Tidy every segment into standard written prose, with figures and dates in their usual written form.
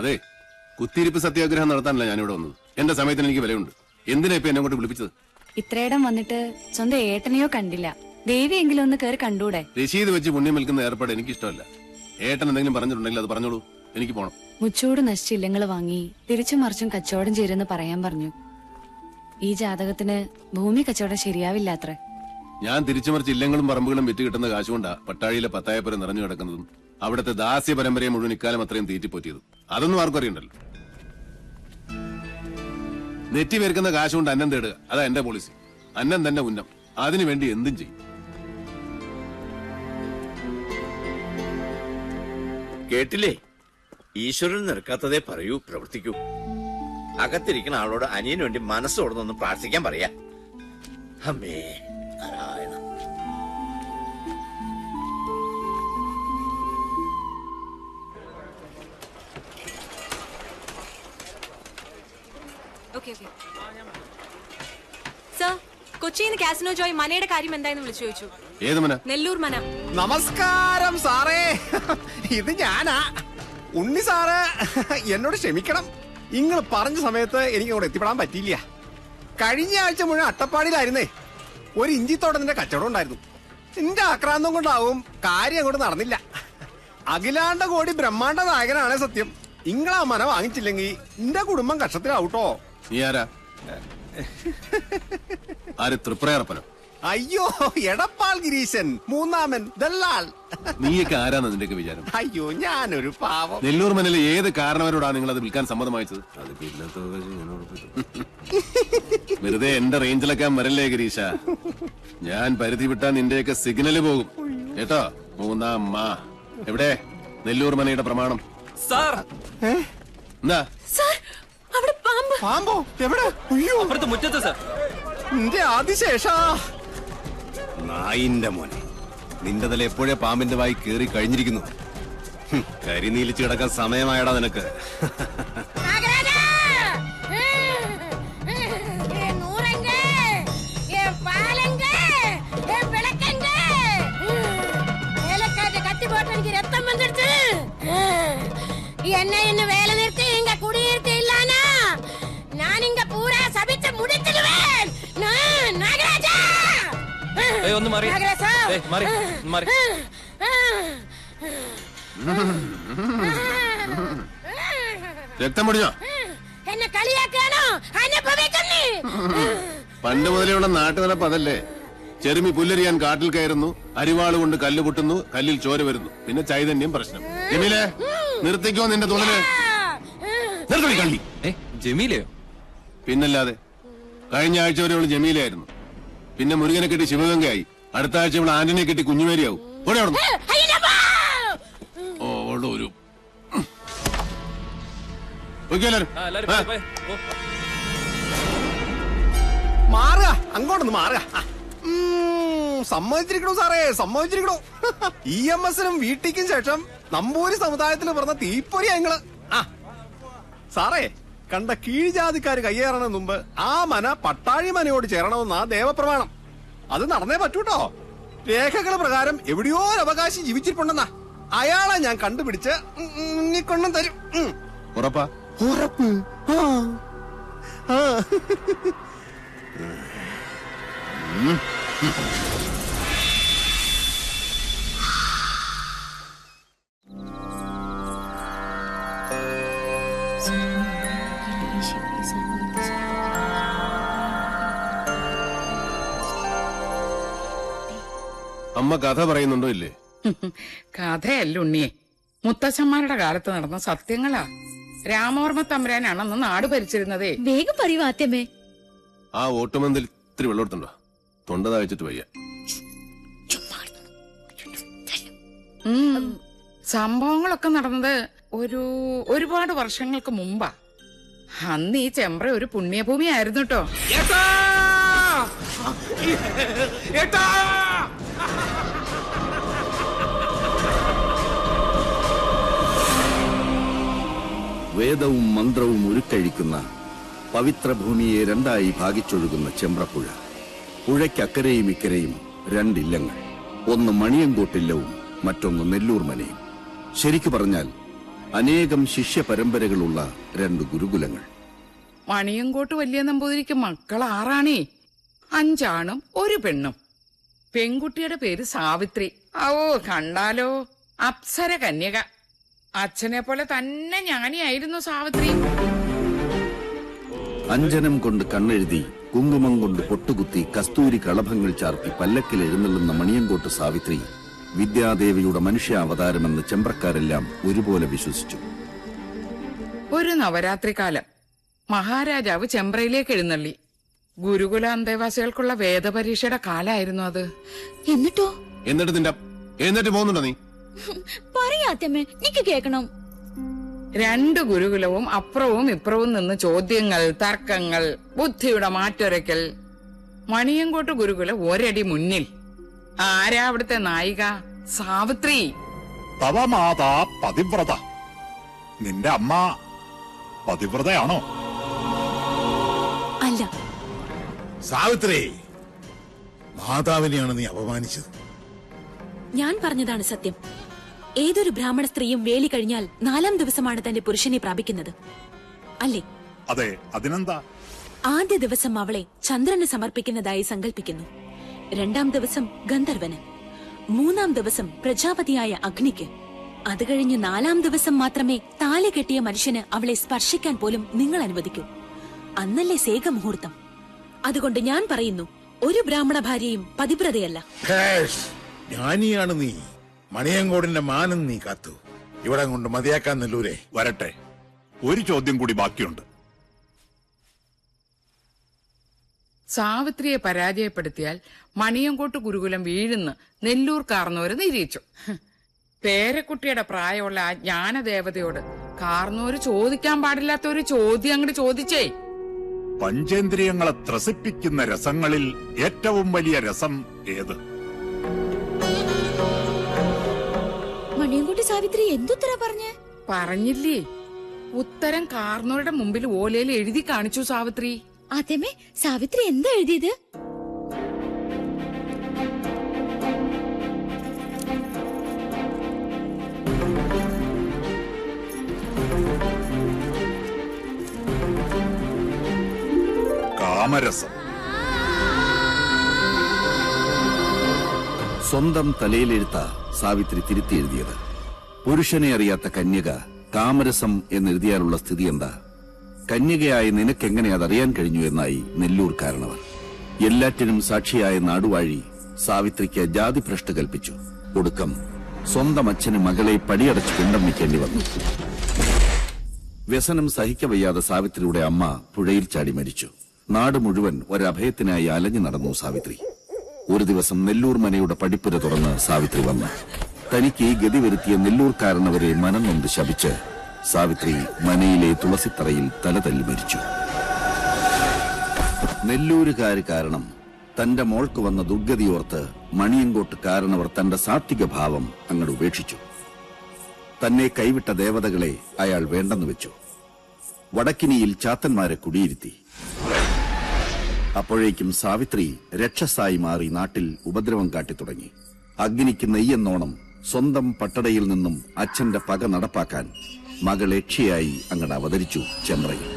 അതെ, കുത്തിയിരിപ്പ് സത്യാഗ്രഹം നടത്താനല്ല ഞാനിവിടെ വന്നത്. എന്റെ സമയത്തിന് എനിക്ക് വിലയുണ്ട്. എന്തിനാ ഇപ്പൊ എന്നെ കൊണ്ട് വിളിപ്പിച്ചത്? ഇത്രയിടം വന്നിട്ട് സ്വന്തം ഏട്ടനെയോ കണ്ടില്ല. ദേവിയെങ്കിലും ഒന്ന് കയറി കണ്ടൂടെ? രശീത് വെച്ച് പുണ്യം വിൽക്കുന്ന ഏർപ്പാട് എനിക്കിഷ്ടമല്ല. ഏട്ടൻ എന്തെങ്കിലും പറഞ്ഞിട്ടുണ്ടെങ്കിൽ അത് പറഞ്ഞോളൂ, എനിക്ക് പോണം. മുച്ചൂട് നശിച്ച് ഇല്ലങ്ങൾ വാങ്ങി തിരിച്ചും മറിച്ചും കച്ചവടം ചെയ്തെന്ന് പറയാൻ പറഞ്ഞു. ഈ ജാതകത്തിന് ഭൂമി കച്ചവടം ശരിയാവില്ലാത്രേ. ഞാൻ തിരിച്ചുമറിച്ച് ഇല്ലങ്ങളും പറമ്പുകളും വിറ്റ് കിട്ടുന്ന കാശുകൊണ്ടാ പട്ടാഴിയിലെ പത്തായപ്പുരം നിറഞ്ഞു കിടക്കുന്നതും അവിടുത്തെ ദാസ്യ പരമ്പരയെ മുഴുവൻ ഇക്കാലം അത്രയും തീറ്റിപ്പോറ്റിയതും. അതൊന്നും ആർക്കും അറിയണ്ടല്ലോ. നെറ്റി പേർക്കുന്ന കാശുകൊണ്ട് അന്നം തേടുക, അതാ എന്റെ പോളിസി. അന്നം തന്നെ ഉന്നം, അതിനുവേണ്ടി എന്തും ചെയ്യും. കേട്ടില്ലേ? ഈശ്വരൻ നിൽക്കാത്തതേ പറയൂ, പ്രവർത്തിക്കൂ. അകത്തിരിക്കുന്ന ആളോട് അനിയന് വേണ്ടി മനസ്സോടൊന്ന് പ്രാർത്ഥിക്കാൻ പറയാ. അമ്മേ നാരായണ. സർ, കൊച്ചിയിൽ നിന്ന് കാസിനോ ജോയ് മനയുടെ കാര്യം എന്തായെന്ന് വിളിച്ചു ചോദിച്ചു. ഏത് മന? നെല്ലൂർ മന. നമസ്കാരം സാറേ, ഇത് ഞാനാ ഉണ്ണി സാറ്. എന്നോട് ക്ഷമിക്കണം, നിങ്ങൾ പറഞ്ഞ സമയത്ത് എനിക്ക് അവിടെ എത്തിപ്പെടാൻ പറ്റിയില്ല. കഴിഞ്ഞ ആഴ്ച മുഴുവൻ അട്ടപ്പാടിയിലായിരുന്നേ. ഒരു ഇഞ്ചിത്തോട്ടത്തിന്റെ കച്ചവടം ഉണ്ടായിരുന്നു. എന്റെ ആക്രാന്തം കൊണ്ടാവും കാര്യം അങ്ങോട്ട് നടന്നില്ല. അഖിലാണ്ട കോടി ബ്രഹ്മാണ്ട നായകനാണ് സത്യം. നിങ്ങളാ മന വാങ്ങിച്ചില്ലെങ്കിൽ എന്റെ കുടുംബം കഷ്ടത്തിലാവൂട്ടോ. നീ ആരാ? ആര്? തൃപ്രയർപ്പനോ? അയ്യോ, എടപ്പാൾ ഗിരീശൻ, മൂന്നാമൻ ദല്ലാൽ. നീയൊക്കെ ആരാന്ന് നിന്റെയൊക്കെ വിചാരം? അയ്യോ, ഞാനൊരു പാവം. നെല്ലൂർ മനയിലെ ഏത് കാരണവരോടാണ് നിങ്ങൾ അത് വിൽക്കാൻ സമ്മതമായിച്ചത്? അത് പിന്നെ വെറുതെ എന്റെ റേഞ്ചിലൊക്കെ വരല്ലേ ഗിരീശ. ഞാൻ പരിധി വിട്ടാ നിന്റെയൊക്കെ സിഗ്നല് പോകും കേട്ടോ. മൂന്നാം മാ എവിടെ? നെല്ലൂർ മനയുടെ പ്രമാണം. എന്താ? പാമ്പോ? എവിടെ? അയ്യോ, അപ്പുറത്ത് മുറ്റത്ത് സർ. നിന്റെ ആദിശേഷാ. നായിന്റെ മോനെ, നിന്റെ തല എപ്പോഴേ പാമ്പിന്റെ വായി കേറി കഴിഞ്ഞിരിക്കുന്നു. കരിനീലിച്ച് കിടക്കാൻ സമയമായടാ നിനക്ക്. என்ன இன்னும் வேலை நிறுத்தி இங்க குடியிருக்க இல்லானா நான் இங்க பூரா சபிச்சு முடிச்சிடுவேன். நாகராஜா, ഏയ് ഒന്ന് മാറി. നാഗരാജാ, ഏയ് മാറി മാറി. രക്തം പൊടിഞ്ഞോ? എന്നെ കളിയാക്കാനോ? അനുഭവിക്കുന്നേ. പണ്ട് മുതലുള്ള നാട്ടുനടപ്പ് അതല്ലേ. ചെറുമി പുല്ലരിയാൻ കാട്ടിൽ കയറുന്നു, അരിവാള് കൊണ്ട് കല്ല് പൊട്ടുന്നു, കല്ലിൽ ചോര വരുന്നു, പിന്നെ ചൈതന്യം പ്രശ്നം. ജമീലേ, നിർത്തിക്കോ നിന്റെ തുണല്. കള്ളി. ജമീലയോ? പിന്നല്ലാതെ. കഴിഞ്ഞ ആഴ്ച വരെ അവള് ജമീലയായിരുന്നു. പിന്നെ മുരുകനെ കെട്ടി ശിവഗംഗയായി. അടുത്ത ആഴ്ച ഇവിടെ ആന്റണിയെ കെട്ടി കുഞ്ഞുമേരിയാവും. ഒരു മാറുക, അങ്ങോട്ടൊന്ന് മാറുക. സമ്മതിച്ചിരിക്കണോ സാറേ, സമ്മതിച്ചിരിക്കണോ. EMS-നും വീട്ടിക്കും ശേഷം നമ്പൂരി സമുദായത്തിൽ പറഞ്ഞ തീപ്പൊരിയാ നിങ്ങള്. സാറേ, കണ്ട കീഴ്ജാതിക്കാര് കയ്യേറണ മുമ്പ് ആ മന പട്ടാഴി മനയോട് ചേരണമെന്നാ ദേവപ്രമാണം. അത് നടന്നേ പറ്റൂട്ടോ. രേഖകൾ പ്രകാരം എവിടെയോ ഒരു അവകാശി ജീവിച്ചിട്ടുണ്ടെന്നാ. അയാളെ ഞാൻ കണ്ടുപിടിച്ച് കൊണ്ടും തരും. ഉറപ്പാ? ഉറപ്പ്. അമ്മ കഥ പറയുന്നുണ്ടോ ഇല്ലേ? കഥയല്ല ഉണ്ണിയെ, മുത്തച്ഛന്മാരുടെ കാലത്ത് നടന്ന സത്യങ്ങളാ. രാമവർമ്മ തമ്പുരാനാണെന്ന് നാട് ഭരിച്ചിരുന്നതേ. വേഗം പറയൂ ആദ്യമേ. ആ ഓട്ടുമന്തിൽ ഇത്തിരി വെള്ളമെടുത്തുണ്ടോ? തൊണ്ട താഴ്ചിട്ട് വയ്യ. സംഭവങ്ങളൊക്കെ നടന്നത് ഒരുപാട് വർഷങ്ങൾക്ക് മുമ്പാ. അന്ന് ഈ ചെമ്പ്ര ഒരു പുണ്യഭൂമി ആയിരുന്നു കേട്ടോ. വേദവും മന്ത്രവും ഉരുക്കഴിക്കുന്ന പവിത്രഭൂമിയെ രണ്ടായി ഭാഗിച്ചൊഴുകുന്ന ചെമ്പ്രപ്പുഴ. പുഴയ്ക്കക്കരയും ഇക്കരയും രണ്ടില്ലങ്ങൾ. ഒന്ന് മണിയങ്കോട്ടില്ലവും മറ്റൊന്ന് നെല്ലൂർ മനയും. ശരിക്കു പറഞ്ഞാൽ അനേകം ശിഷ്യ പരമ്പരകളുള്ള 2 ഗുരുകുലങ്ങൾ. മണിയങ്കോട്ട് വലിയ നമ്പൂതിരിക്ക് മക്കൾ 6 5 ആണും 1 പെണ്ണും. പെൺകുട്ടിയുടെ പേര് സാവിത്രി. ഓ കണ്ടാലോ അപ്സര കന്യക. അച്ഛനെ പോലെ തന്നെ ജ്ഞാനിയായിരുന്നു സാവിത്രി. അഞ്ജനം കൊണ്ട് കണ്ണെഴുതി, കുങ്കുമം കൊണ്ട് പൊട്ടുകുത്തി, കസ്തൂരി കളഭങ്ങൾ ചാർത്തി പല്ലക്കിൽ എഴുന്നള്ളുന്ന മണിയങ്കോട്ട് സാവിത്രി വിദ്യാദേവിയുടെ മനുഷ്യാവതാരമെന്ന് ചെമ്പ്രക്കാരെല്ലാം ഒരുപോലെ വിശ്വസിച്ചു. ഒരു നവരാത്രി കാലം മഹാരാജാവ് ചെമ്പ്രയിലേക്ക് എഴുന്നള്ളി. ഗുരുകുല അന്തേവാസികൾക്കുള്ള വേദപരീക്ഷയുടെ കാലായിരുന്നു അത്. എന്നിട്ട് പോകുന്നുണ്ടോ നീ? പറയാത്തമ്മേ, എനിക്ക് കേക്കണം. 2 ഗുരുകുലവും അപ്പുറവും ഇപ്പുറവും നിന്ന് ചോദ്യങ്ങൾ, തർക്കങ്ങൾ, ബുദ്ധിയുടെ മാറ്റൊരയ്ക്കൽ. മണിയങ്കോട്ട് ഗുരുകുല ഒരടി മുന്നിൽ. ആരാ അവിടുത്തെ നായിക? സാവിത്രി. തവമാതാ പതിവ്രത. നിന്റെ അമ്മ പതിവ്രതയാണോ? അല്ല. സാവിത്രി, മാതാവിനെയാണ് നീ അപമാനിച്ചത്. ഞാൻ പറഞ്ഞതാണ് സത്യം. ഏതൊരു ബ്രാഹ്മണ സ്ത്രീയും വേലി കഴിഞ്ഞാൽ 4-ാം ദിവസമാണ് തന്റെ പുരുഷനെ പ്രാപിക്കുന്നത്, അല്ലേ? അതെ, അതിനെന്താ? ആദ്യ ദിവസം അവളെ ചന്ദ്രന് സമർപ്പിക്കുന്നതായി സങ്കല്പിക്കുന്നു. 2-ാം ദിവസം ഗന്ധർവന്, 3-ാം ദിവസം പ്രജാപതിയായ അഗ്നിക്ക്. അത് കഴിഞ്ഞ് 4-ാം ദിവസം മാത്രമേ താലി കെട്ടിയ മനുഷ്യന് അവളെ സ്പർശിക്കാൻ പോലും നിങ്ങൾ അനുവദിക്കൂ. അന്നല്ലേ സേകമുഹൂർത്തം. അതുകൊണ്ട് ഞാൻ പറയുന്നു, ഒരു ബ്രാഹ്മണ ഭാര്യയും പതിവ്രതയല്ല. ജ്ഞാനിയാണ് നീ. മണിയങ്കോടിന്റെ മാനം നീ കാത്തു. ഇവിടെ കൊണ്ട് മതിയാക്കാൻ നെല്ലൂരെ. വരട്ടെ, ഒരു ചോദ്യം കൂടി ബാക്കിയുണ്ട്. സാവിത്രിയെ പരാജയപ്പെടുത്തിയാൽ മണിയങ്കോട്ട് ഗുരുകുലം വീഴുന്ന് നെല്ലൂർ കാർന്നോര് നിരീക്ഷിച്ചു. പേരക്കുട്ടിയുടെ പ്രായമുള്ള ആ ജ്ഞാനദേവതയോട് കാർന്നോര് ചോദിക്കാൻ പാടില്ലാത്ത ഒരു ചോദ്യം അങ്ങോട്ട് ചോദിച്ചേ. പഞ്ചേന്ദ്രിയങ്ങളെ ത്രസിപ്പിക്കുന്ന രസങ്ങളിൽ ഏറ്റവും വലിയ രസം ഏത്? മണിയൻകുട്ടി സാവിത്രി എന്തുത്തര പറഞ്ഞേ? പറഞ്ഞില്ലേ, ഉത്തരം കാർന്നോരുടെ മുമ്പിൽ ഓലയിൽ എഴുതി കാണിച്ചു സാവിത്രി. അതേമേ, സാവിത്രി എന്താ എഴുതിയത്? കാമരസം. സ്വന്തം തലയിലെഴുത്ത സാവിത്രി തിരുത്തി എഴുതിയത്. പുരുഷനെ അറിയാത്ത കന്യക കാമരസം എന്നെഴുതിയാലുള്ള സ്ഥിതി എന്താ? കന്യകയായി നിനക്കെങ്ങനെ അതറിയാൻ കഴിഞ്ഞു എന്നായി നെല്ലൂർ കാരണവർ. എല്ലാറ്റിനും സാക്ഷിയായ നാടുവാഴി സാവിത്രിക്ക് ജാതിഭ്രഷ്ട് കൽപ്പിച്ചു. ഒടുക്കം സ്വന്തം അച്ഛന് മകളെ പടിയടച്ച് കുണ്ടം വയ്ക്കേണ്ടി വന്നു. വ്യസനം സഹിക്കവയ്യാതെ സാവിത്രിയുടെ അമ്മ പുഴയിൽ ചാടി മരിച്ചു. നാട് മുഴുവൻ ഒരഭയത്തിനായി അലഞ്ഞു നടന്നു സാവിത്രി. ഒരു ദിവസം നെല്ലൂർ മനയുടെ പടിപ്പുര തുറന്ന് സാവിത്രി വന്നു. തനിക്ക് ഈ ഗതി വരുത്തിയ നെല്ലൂർ കാരണവരെ മനം നൊന്ത് ശപിച്ച് സാവിത്രി മനയിലെ തുളസിത്തറയിൽ തലതല്ലി മരിച്ചു. നെല്ലൂരുകാര് കാരണം തന്റെ മോൾക്ക് വന്ന ദുർഗതിയോർത്ത് മണിയങ്കോട്ട് കാരണവർ തന്റെ സാത്വിക ഭാവം അങ്ങോട്ട് ഉപേക്ഷിച്ചു. തന്നെ കൈവിട്ട ദേവതകളെ അയാൾ വേണ്ടെന്ന് വെച്ചു. വടക്കിനിയിൽ ചാത്തന്മാരെ കുടിയിരുത്തി. അപ്പോഴേക്കും സാവിത്രി രക്ഷസായി മാറി നാട്ടിൽ ഉപദ്രവം കാട്ടിത്തുടങ്ങി. അഗ്നിക്ക് നെയ്യെന്നോണം സ്വന്തം പട്ടടയിൽ നിന്നും അച്ഛന്റെ പക നടപ്പാക്കാൻ മകൾ യക്ഷിയായി അങ്ങട് അവതരിച്ചു ചെമ്പ്രയിൽ.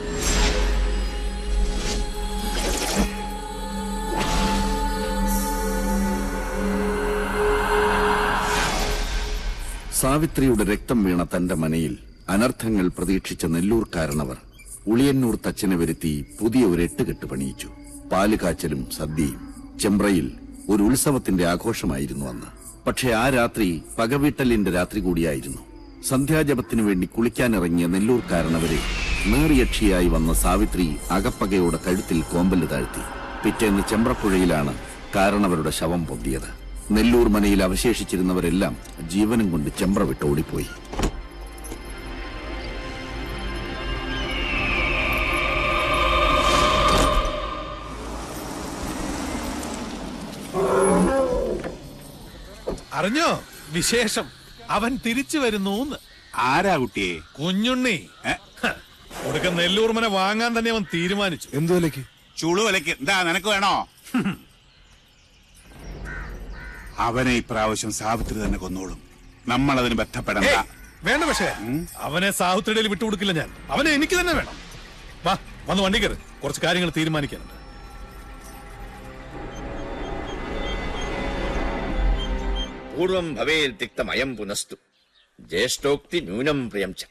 സാവിത്രിയുടെ രക്തം വീണ തന്റെ മനയിൽ അനർത്ഥങ്ങൾ പ്രതീക്ഷിച്ച നെല്ലൂർ കാരണവർ ഉളിയന്നൂർ തച്ചനെ വരുത്തി പുതിയ ഒരു എട്ടുകെട്ട് പണിയിച്ചു. പാലുകാച്ചലും സദ്യയും. ചെമ്പ്രയിൽ ഒരു ഉത്സവത്തിന്റെ ആഘോഷമായിരുന്നു അന്ന്. പക്ഷെ ആ രാത്രി പകവീട്ടലിന്റെ രാത്രി കൂടിയായിരുന്നു. സന്ധ്യാജപത്തിനു വേണ്ടി കുളിക്കാനിറങ്ങിയ നെല്ലൂർ കാരണവരെ നേറിയക്ഷിയായി വന്ന സാവിത്രി അകപ്പകയുടെ കഴുത്തിൽ കോമ്പല് താഴ്ത്തി. പിറ്റേന്ന് ചെമ്പ്രപ്പുഴയിലാണ് കാരണവരുടെ ശവം പൊന്തിയത്. നെല്ലൂർ മനയിൽ അവശേഷിച്ചിരുന്നവരെല്ലാം ജീവനും കൊണ്ട് ചെമ്പ്ര വിട്ട് ഓടിപ്പോയി. അറിഞ്ഞോ വിശേഷം? അവൻ തിരിച്ചു വരുന്നു. ആരാ കുട്ടിയെ? കുഞ്ഞുണ്ണി. ഒടുക്ക നെല്ലൂർ മന വാങ്ങാൻ തന്നെ അവൻ തീരുമാനിച്ചു. എന്തു വിലക്ക്? ചുളുവിലക്ക്. എന്താ നിനക്ക് വേണോ? അവനെ ഇപ്രാവശ്യം സാവിത്രി തന്നെ കൊന്നോളും. നമ്മളതിന് ബന്ധപ്പെടണ്ട. വേണ്ട പക്ഷേ അവനെ സാഹുത്രയിൽ വിട്ടുകൊടുക്കില്ല ഞാൻ. അവനെ എനിക്ക് തന്നെ വേണം. വാ, വന്ന് വണ്ടി കയറി, കുറച്ച് കാര്യങ്ങൾ തീരുമാനിക്കാനുണ്ട്. പൂർവം ഭവേൽ തിക്തമയം പുനസ്തു ജ്യേഷ്ഠോക്തി ന്യൂനം പ്രിയം ച.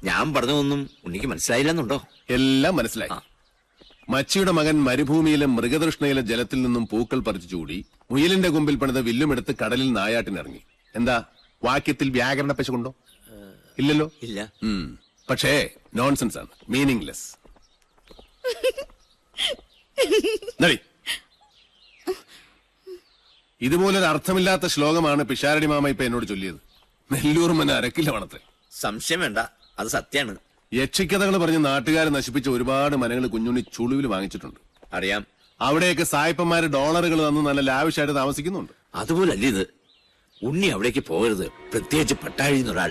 ഞാൻ പറഞ്ഞതൊന്നും ഉണ്ണിക്ക് മനസ്സിലായില്ലെന്നുണ്ടോ? എല്ലാം മനസ്സിലായി. മച്ചിയുടെ മകൻ മരുഭൂമിയിലെ മൃഗതൃഷ്ണയിലെ ജലത്തിൽ നിന്നും പൂക്കൾ പറിച്ചു ചൂടി മുയലിന്റെ കൊമ്പിൽ പണിത വില്ലുമെടുത്ത് കടലിൽ നായാട്ടിനിറങ്ങി. എന്താ വാക്യത്തിൽ വ്യാകരണ പശ കൊണ്ടോ? ഇല്ലല്ലോ. ഇല്ല. പക്ഷേ നോൺസെൻസ് ആണ്, മീനിങ്ലെസ്. ഇതുപോലൊരു അർത്ഥമില്ലാത്ത ശ്ലോകമാണ് പിഷാരടി മാമ ഇപ്പൊ എന്നോട് ചൊല്ലിയത്. നെല്ലൂർ മന അരക്കില്ല വണത്തെ. സംശയം വേണ്ട, അത് സത്യാണ്. യക്ഷിക്കഥകൾ പറഞ്ഞ് നാട്ടുകാരെ നശിപ്പിച്ച ഒരുപാട് മനങ്ങൾ കുഞ്ഞുണ്ണി ചുളുവിൽ വാങ്ങിച്ചിട്ടുണ്ട്. അറിയാം. അവിടെയൊക്കെ സായിപ്പന്മാര് ഡോളറുകൾ തന്നു നല്ല ലാവിഷായിട്ട് താമസിക്കുന്നുണ്ട്. അതുപോലല്ല ഇത്. ഉണ്ണി അവിടേക്ക് പോകരുത്, പ്രത്യേകിച്ച് പട്ടാഴിന്നൊരാൾ.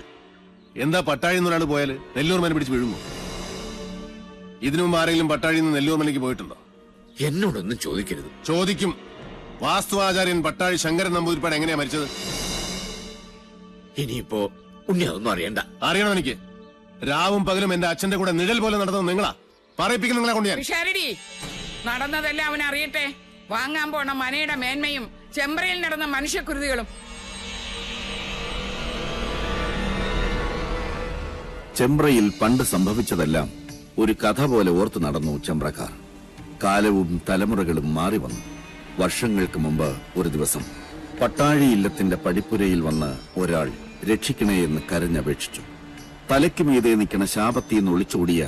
എന്താ പട്ടാഴിന്നൊരാൾ പോയാല് നെല്ലൂർ മന പിടിച്ച് വീഴുമോ? ഇതിനു മുമ്പ് ആരെങ്കിലും പട്ടാഴിയിൽ നിന്ന് നെല്ലൂർ മനയ്ക്ക് പോയിട്ടുണ്ടോ? എന്നോടൊന്നും ചോദിക്കരുത്. ചോദിക്കും. വാസ്തുവാചാര്യൻ പട്ടാഴി ശങ്കരൻ നമ്പൂതിരിപ്പാട് എങ്ങനെയാ മരിച്ചത്? ഇനിയിപ്പോ ഉണ്ണി അതൊന്നും അറിയണ്ട. അറിയണം എനിക്ക്. രാവും പകലും എന്റെ അച്ഛന്റെ കൂടെ നിഴൽ പോലെ നടന്നത് നിങ്ങളാ. പറയിപ്പിക്കുന്ന നിങ്ങളെ കൊണ്ട് ഞാൻ. പിഷാരടി, നടന്നതെല്ലാം അവൻ അറിയട്ടെ. വാങ്ങാൻ പോണ മനയുടെ മേന്മയും ചെമ്പ്രയിൽ നടന്ന മനുഷ്യക്കുരുതികളും. ചെമ്പ്രയിൽ പണ്ട് സംഭവിച്ചതെല്ലാം ഒരു കഥ പോലെ ഓർത്തു നടന്നു ചെമ്പ്രക്കാർ. കാലവും തലമുറകളും മാറി വന്നു. വർഷങ്ങൾക്ക് മുമ്പ് ഒരു ദിവസം പട്ടാഴി ഇല്ലത്തിന്റെ പടിപ്പുരയിൽ വന്ന് ഒരാൾ രക്ഷിക്കണേ എന്ന് കരഞ്ഞപേക്ഷിച്ചു. തലയ്ക്ക് മീതെ നിൽക്കണ ശാപത്തിന്ന് ഒളിച്ചോടിയ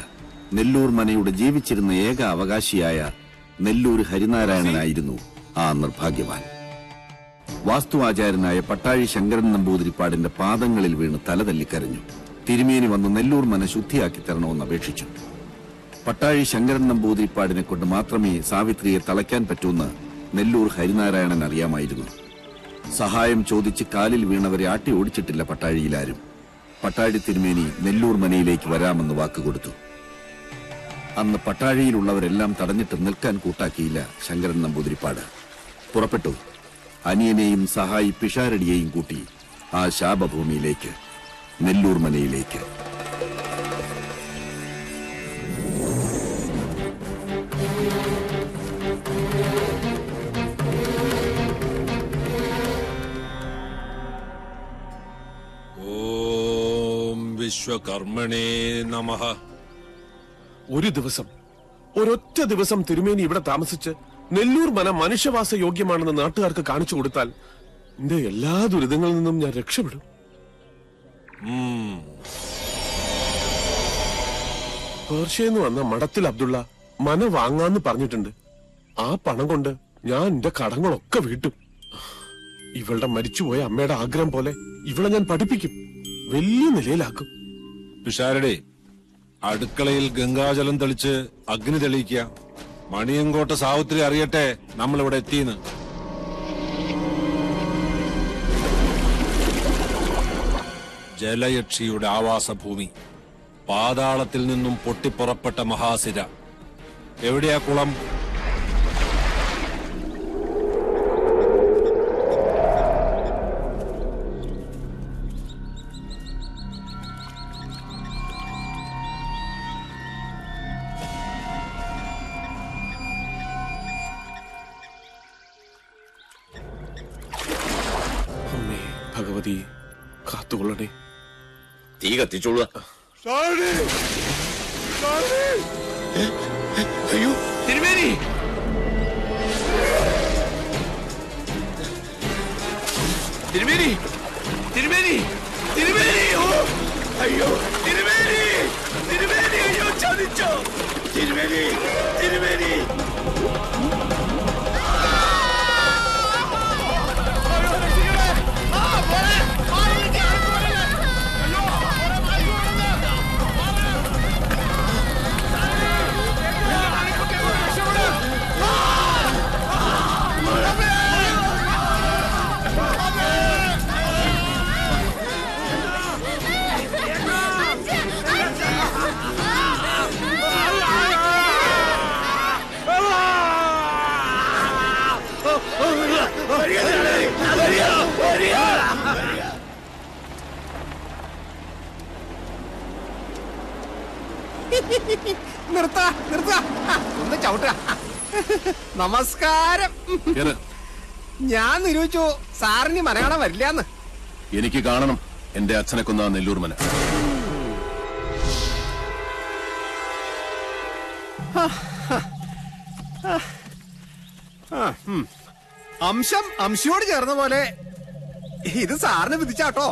നെല്ലൂർ മനയുടെ ജീവിച്ചിരുന്ന ഏക അവകാശിയായ നെല്ലൂർ ഹരിനാരായണനായിരുന്നു ആ നിർഭാഗ്യവാൻ. വാസ്തുവാചാര്യനായ പട്ടാഴി ശങ്കരൻ നമ്പൂതിരിപ്പാടിന്റെ പാദങ്ങളിൽ വീണ് തലതല്ലിക്കരഞ്ഞു. തിരുമേനി വന്ന് നെല്ലൂർ മന ശുദ്ധിയാക്കി തരണമെന്ന് അപേക്ഷിച്ചു. പട്ടാഴി ശങ്കരൻ നമ്പൂതിരിപ്പാടിനെ കൊണ്ട് മാത്രമേ സാവിത്രിയെ തളയ്ക്കാൻ പറ്റൂന്ന് നെല്ലൂർ ഹരിനാരായണൻ അറിയാമായിരുന്നു. സഹായം ചോദിച്ച് കാലിൽ വീണവരെ ആട്ടി ഓടിച്ചിട്ടില്ല പട്ടാഴിയിലാരും. പട്ടാഴി തിരുമേനി നെല്ലൂർ മനയിലേക്ക് വരാമെന്ന് വാക്കുകൊടുത്തു. അന്ന് പട്ടാഴിയിലുള്ളവരെല്ലാം തടഞ്ഞിട്ട് നിൽക്കാൻ കൂട്ടാക്കിയില്ല ശങ്കരൻ നമ്പൂതിരിപ്പാട്. പുറപ്പെട്ടു. അനിയനെയും സഹായി പിഷാരടിയെയും കൂട്ടി ആ ശാപഭൂമിയിലേക്ക്, നെല്ലൂർ മനയിലേക്ക്. ഓം വിശ്വകർമ്മണേ നമഃ. ഒരു ദിവസം, ഒരൊറ്റ ദിവസം തിരുമേനി ഇവിടെ താമസിച്ച് നെല്ലൂർ മന മനുഷ്യവാസ യോഗ്യമാണെന്ന് നാട്ടുകാർക്ക് കാണിച്ചു കൊടുത്താൽ എന്റെ എല്ലാ ദുരിതങ്ങളിൽ നിന്നും ഞാൻ രക്ഷപ്പെടും. പേർഷ്യന്ന് വന്ന മഠത്തിൽ അബ്ദുള്ള മന വാങ്ങാന്ന് പറഞ്ഞിട്ടുണ്ട്. ആ പണം കൊണ്ട് ഞാൻ എന്റെ കടങ്ങളൊക്കെ വീട്ടും. ഇവളുടെ മരിച്ചുപോയ അമ്മയുടെ ആഗ്രഹം പോലെ ഇവളെ ഞാൻ പഠിപ്പിക്കും, വലിയ നിലയിലാക്കും. പിഷാരടി, അടുക്കളയിൽ ഗംഗാജലം തെളിച്ച് അഗ്നി തെളിയിക്കുക. മണിയങ്കോട്ട സാവിത്രി അറിയട്ടെ നമ്മളിവിടെ എത്തിയെന്ന്. ജലയക്ഷിയുടെ ആവാസഭൂമി, പാതാളത്തിൽ നിന്നും പൊട്ടിപ്പുറപ്പെട്ട മഹാസിര. എവിടെയാ കുളം? അമ്മേ ഭഗവതി കാത്തുകൊള്ളണേ. തീ കത്തിച്ചോളുക. അയ്യോ തിരുമേനി! തിരുമേനി! തിരുമേനി! തിരുമേനി! ഓ അയ്യോ തിരുമേനി! തിരുമേനി! അയ്യോ ചതിച്ചോ തിരുമേനി! തിരുമേനി! നിർത്ത ഒന്ന് ചവിട്ടുക. നമസ്കാരം. കേറ്. ഞാൻ നിരൂപിച്ചു സാറിന് മലയാളം വരില്ലാന്ന്. എനിക്ക് കാണണം എന്റെ അച്ഛനെ കൊന്ന ആ നെല്ലൂർ മന. അംശം അംശയോട് ചേർന്ന പോലെ ഇത് സാറിന് വിധിച്ചാട്ടോ.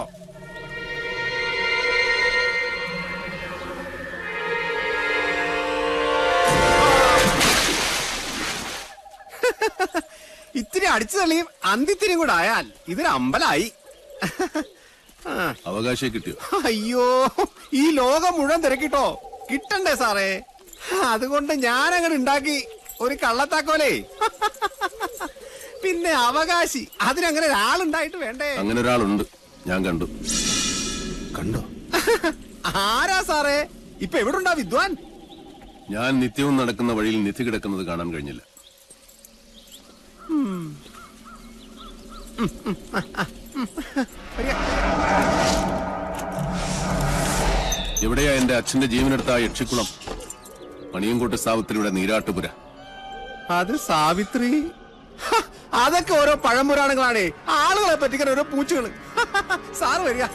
ഇത്തിരി അടിച്ചു തള്ളിയും അന്തിത്തിരിയും കൂടെ ആയാൽ ഇതൊരു അമ്പലായി. അവകാശം കിട്ടിയോ? അയ്യോ, ഈ ലോകം മുഴുവൻ തിരക്കിട്ടോ കിട്ടണ്ടേ സാറേ? അതുകൊണ്ട് ഞാനങ്ങനെ ഉണ്ടാക്കി ഒരു കള്ളത്താക്കോലേ. പിന്നെ അവകാശി അതിനങ്ങനെ ഒരാളുണ്ടായിട്ട് വേണ്ടേ? അങ്ങനെ ഒരാളുണ്ട്, ഞാൻ കണ്ടു. കണ്ടോ? ആരാ സാറേ? ഇപ്പൊ എവിടുണ്ടാ വിദ്വാൻ? ഞാൻ നിത്യവും നടക്കുന്ന വഴിയിൽ നിധി കിടക്കുന്നത് കാണാൻ കഴിഞ്ഞില്ല. എവിടെയാ എന്റെ അച്ഛന്റെ ജീവനെടുത്ത ആ യക്ഷിക്കുളം? മണിയൻകോട്ട് സാവിത്രിയുടെ നീരാട്ടുപുര. അത് സാവിത്രി? അതൊക്കെ ഓരോ പഴംപുരാണങ്ങളാണേ. ആളുകളെ പറ്റിക്കാൻ ഓരോ പൂച്ചകള്. സാറ് വരിക.